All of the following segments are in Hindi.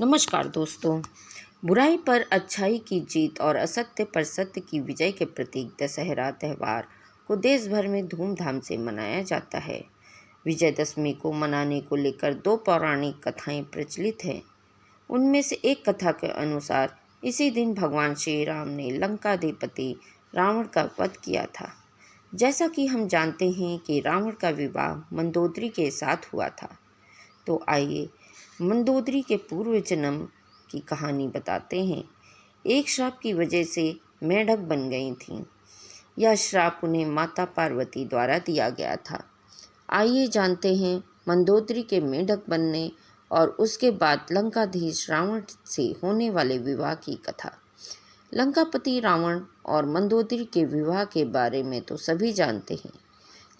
नमस्कार दोस्तों। बुराई पर अच्छाई की जीत और असत्य पर सत्य की विजय के प्रतीक दशहरा त्यौहार को देश भर में धूमधाम से मनाया जाता है। विजयदशमी को मनाने को लेकर दो पौराणिक कथाएं प्रचलित हैं। उनमें से एक कथा के अनुसार इसी दिन भगवान श्री राम ने लंकाधिपति रावण का वध किया था। जैसा कि हम जानते हैं कि रावण का विवाह मंदोदरी के साथ हुआ था, तो आइए मंदोदरी के पूर्व जन्म की कहानी बताते हैं। एक श्राप की वजह से मेंढक बन गई थीं। यह श्राप उन्हें माता पार्वती द्वारा दिया गया था। आइए जानते हैं मंदोदरी के मेंढक बनने और उसके बाद लंकाधीश रावण से होने वाले विवाह की कथा। लंकापति रावण और मंदोदरी के विवाह के बारे में तो सभी जानते हैं,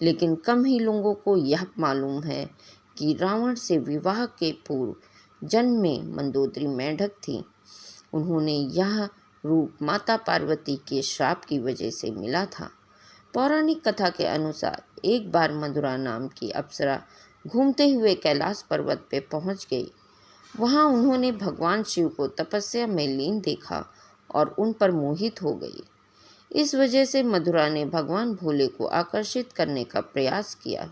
लेकिन कम ही लोगों को यह मालूम है कि रावण से विवाह के पूर्व जन्म में मंदोदरी मेंढक थी। उन्होंने यह रूप माता पार्वती के श्राप की वजह से मिला था। पौराणिक कथा के अनुसार एक बार मधुरा नाम की अप्सरा घूमते हुए कैलाश पर्वत पर पहुंच गई। वहां उन्होंने भगवान शिव को तपस्या में लीन देखा और उन पर मोहित हो गई। इस वजह से मधुरा ने भगवान भोले को आकर्षित करने का प्रयास किया।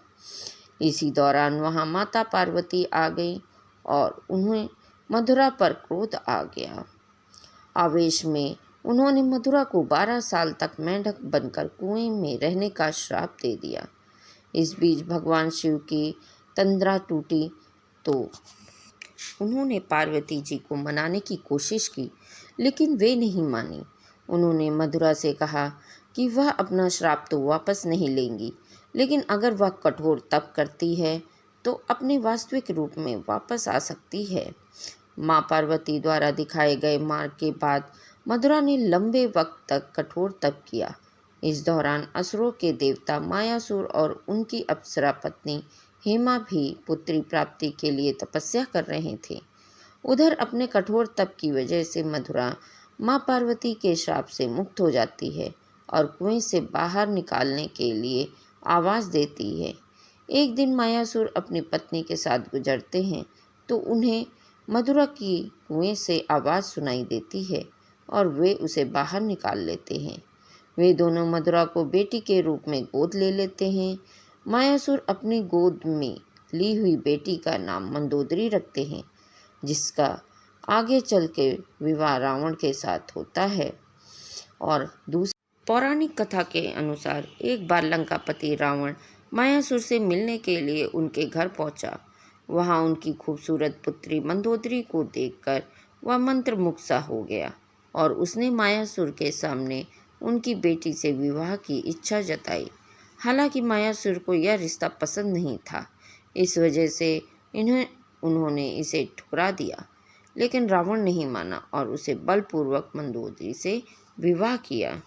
इसी दौरान वहां माता पार्वती आ गई और उन्हें मधुरा पर क्रोध आ गया। आवेश में उन्होंने मधुरा को 12 साल तक मेंढक बनकर कुएं में रहने का श्राप दे दिया। इस बीच भगवान शिव की तंद्रा टूटी तो उन्होंने पार्वती जी को मनाने की कोशिश की, लेकिन वे नहीं मानी। उन्होंने मधुरा से कहा कि वह अपना श्राप तो वापस नहीं लेंगी, लेकिन अगर वह कठोर तप करती है तो अपने वास्तविक रूप में वापस आ सकती है। माँ पार्वती द्वारा दिखाए गए मार्ग के बाद मधुरा ने लंबे वक्त तक कठोर तप किया। इस दौरान असुरों के देवता मायासुर और उनकी अप्सरा पत्नी हेमा भी पुत्री प्राप्ति के लिए तपस्या कर रहे थे। उधर अपने कठोर तप की वजह से मधुरा माँ पार्वती के श्राप से मुक्त हो जाती है और कुएं से बाहर निकालने के लिए आवाज़ देती है। एक दिन मायासुर अपनी पत्नी के साथ गुजरते हैं तो उन्हें मधुरा की कुएं से आवाज़ सुनाई देती है और वे उसे बाहर निकाल लेते हैं। वे दोनों मधुरा को बेटी के रूप में गोद ले लेते हैं। मायासुर अपनी गोद में ली हुई बेटी का नाम मंदोदरी रखते हैं, जिसका आगे चल के विवाह रावण के साथ होता है। और दूसरी पौराणिक कथा के अनुसार एक बार लंकापति रावण मायासुर से मिलने के लिए उनके घर पहुंचा। वहां उनकी खूबसूरत पुत्री मंदोदरी को देखकर वह मंत्रमुग्ध सा हो गया और उसने मायासुर के सामने उनकी बेटी से विवाह की इच्छा जताई। हालांकि मायासुर को यह रिश्ता पसंद नहीं था, इस वजह से उन्होंने इसे ठुकरा दिया, लेकिन रावण नहीं माना और उसे बलपूर्वक मंदोदरी से विवाह किया।